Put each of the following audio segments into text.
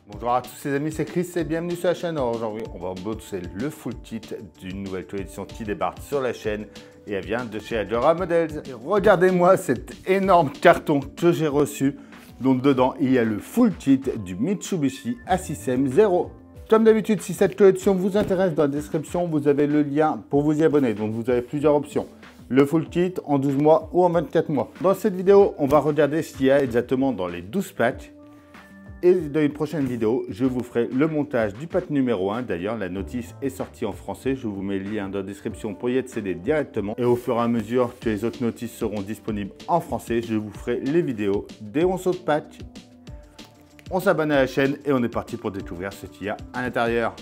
Bonjour à tous les amis, c'est Chris et bienvenue sur la chaîne. Aujourd'hui, on va unboxer le full kit d'une nouvelle collection qui débarque sur la chaîne et elle vient de chez Adora Models. Et regardez-moi cet énorme carton que j'ai reçu. Donc dedans, il y a le full kit du Mitsubishi A6M0. Comme d'habitude, si cette collection vous intéresse, dans la description, vous avez le lien pour vous y abonner. Donc vous avez plusieurs options. Le full kit en 12 mois ou en 24 mois. Dans cette vidéo, on va regarder ce qu'il y a exactement dans les 12 packs. Et dans une prochaine vidéo, je vous ferai le montage du pack numéro 1. D'ailleurs, la notice est sortie en français. Je vous mets le lien dans la description pour y accéder directement. Et au fur et à mesure que les autres notices seront disponibles en français, je vous ferai les vidéos des 11 autres packs. On s'abonne à la chaîne et on est parti pour découvrir ce qu'il y a à l'intérieur.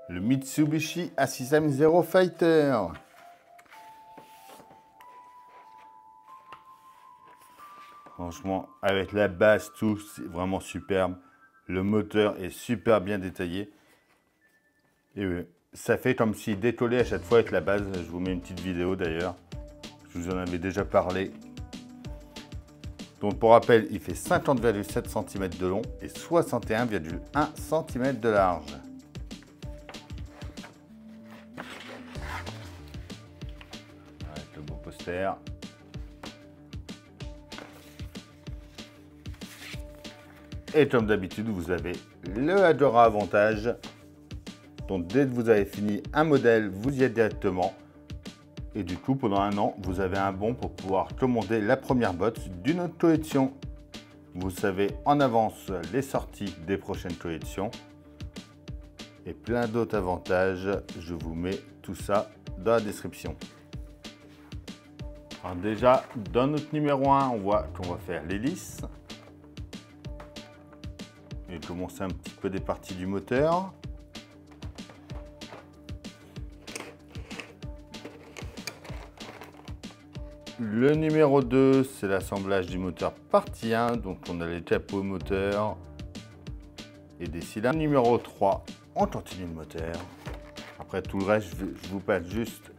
Le Mitsubishi A6M0 Fighter. Franchement, avec la base, tout, c'est vraiment superbe. Le moteur est super bien détaillé. Et ça fait comme s'il décollait à chaque fois avec la base. Je vous mets une petite vidéo d'ailleurs. Je vous en avais déjà parlé. Donc pour rappel, il fait 50,7 cm de long et 61,1 cm de large. Avec le beau poster. Et comme d'habitude, vous avez le Adora Avantage. Donc dès que vous avez fini un modèle, vous y êtes directement. Et du coup, pendant un an, vous avez un bon pour pouvoir commander la première botte d'une autre collection. Vous savez en avance les sorties des prochaines collections. Et plein d'autres avantages. Je vous mets tout ça dans la description. Alors déjà, dans notre numéro 1, on voit qu'on va faire l'hélice. Et commencer un petit peu des parties du moteur. Le numéro 2, c'est l'assemblage du moteur partie 1. Donc on a les capots moteur et des cylindres. Numéro 3, on continue le moteur. Après tout le reste, je vous passe juste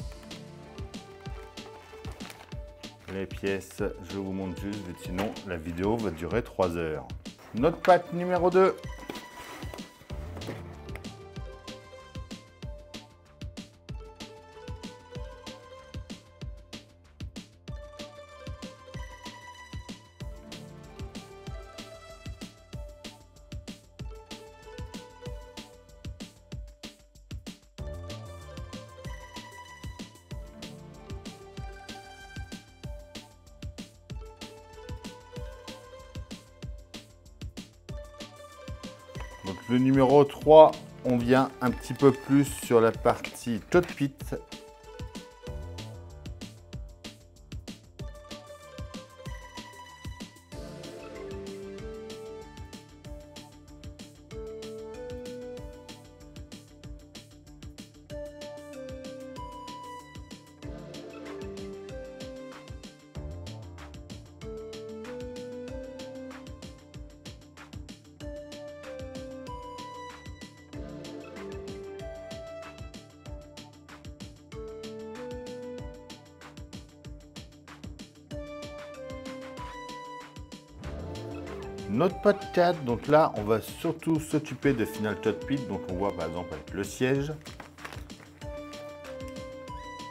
les pièces. Je vous montre juste, sinon la vidéo va durer 3 heures. Notre pack numéro 2. Donc le numéro 3, on vient un petit peu plus sur la partie cockpit. Notre pack 4, donc là on va surtout s'occuper de Final Cockpit. Donc on voit par exemple avec le siège,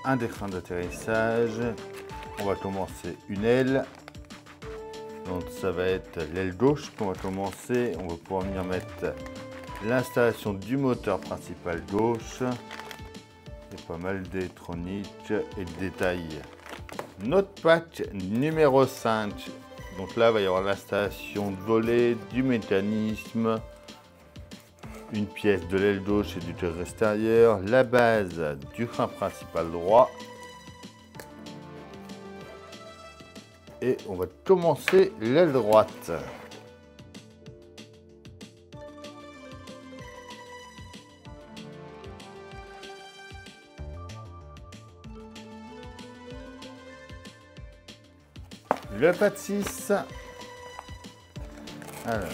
un des freins d'atterrissage, on va commencer une aile. Donc ça va être l'aile gauche qu'on va commencer. On va pouvoir venir mettre l'installation du moteur principal gauche. Il y a pas mal d'électronique et de détails. Notre pack numéro 5. Donc là, il va y avoir l'installation de volet, du mécanisme, une pièce de l'aile gauche et du tir extérieur, la base du frein principal droit Et on va commencer l'aile droite. Le pas de 6. Alors,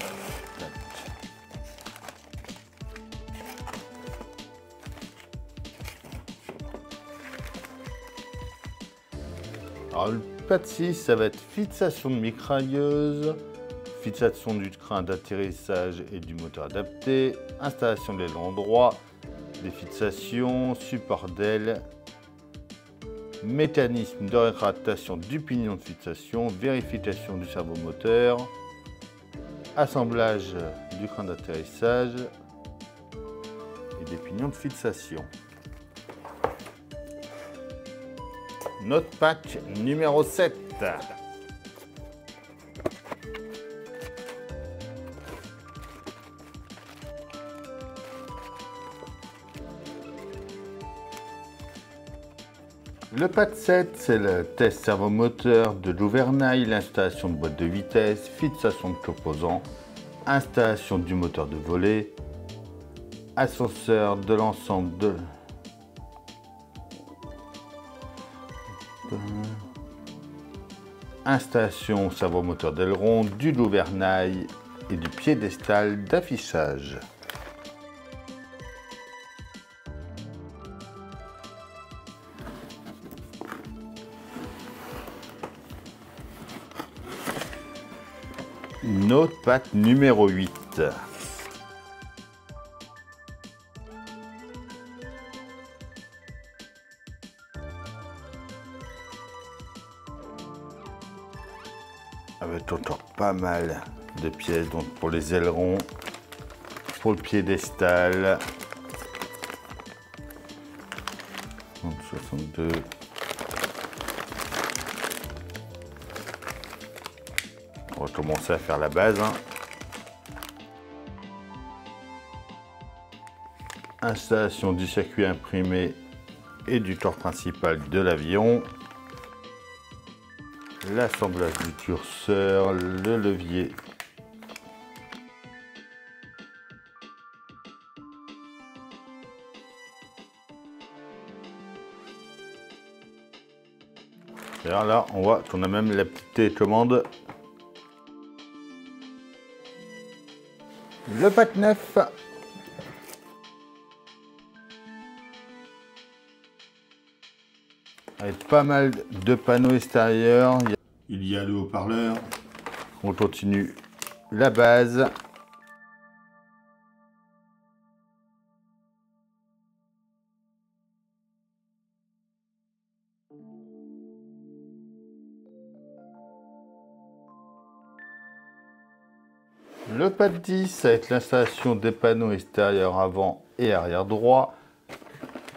le pas de 6, ça va être fixation de mitrailleuse, fixation du train d'atterrissage et du moteur adapté, installation de l'aileron droit, des fixations, support d'aile, mécanisme de rétractation du pignon de fixation, vérification du servomoteur, assemblage du train d'atterrissage et des pignons de fixation. Notre pack numéro 7. Le pack 7, c'est le test servomoteur de gouvernail, l'installation de boîte de vitesse, fixation de composants, installation du moteur de volet, ascenseur de l'ensemble de installation servomoteur d'aileron, du gouvernail et du piédestal d'affichage. Notre pack numéro 8. Avec encore pas mal de pièces, donc pour les ailerons, pour le piédestal. 62. On va commencer à faire la base. Installation du circuit imprimé et du corps principal de l'avion. L'assemblage du curseur, le levier. Et alors là, on voit qu'on a même la petite télécommande. Le pack 9. Avec pas mal de panneaux extérieurs. Il y a le haut-parleur. On continue la base. Le pad 10 avec l'installation des panneaux extérieurs avant et arrière droit.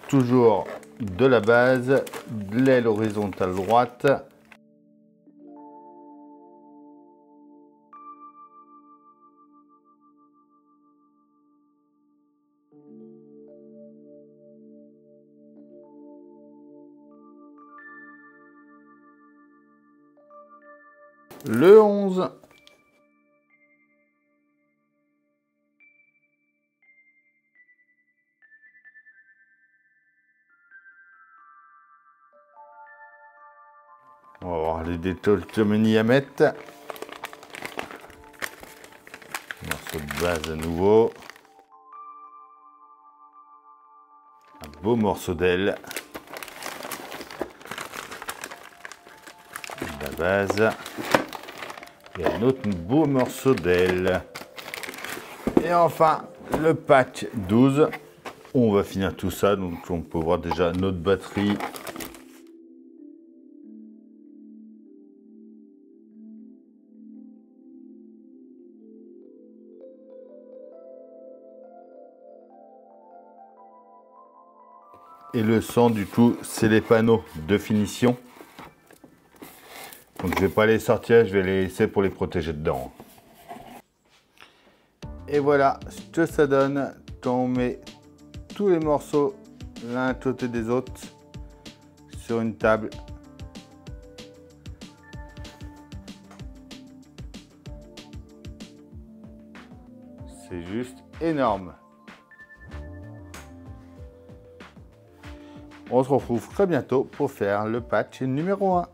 Toujours de la base, de l'aile horizontale droite. Le 11. On va voir les détachements à mettre. Morceau de base à nouveau. Un beau morceau d'aile. La base. Et un autre beau morceau d'aile. Et enfin, le pack 12. On va finir tout ça. Donc on peut voir déjà notre batterie. Et le sang, du coup, c'est les panneaux de finition. Donc je ne vais pas les sortir, je vais les laisser pour les protéger dedans. Et voilà ce que ça donne quand on met tous les morceaux l'un à côté des autres sur une table. C'est juste énorme. On se retrouve très bientôt pour faire le patch numéro 1.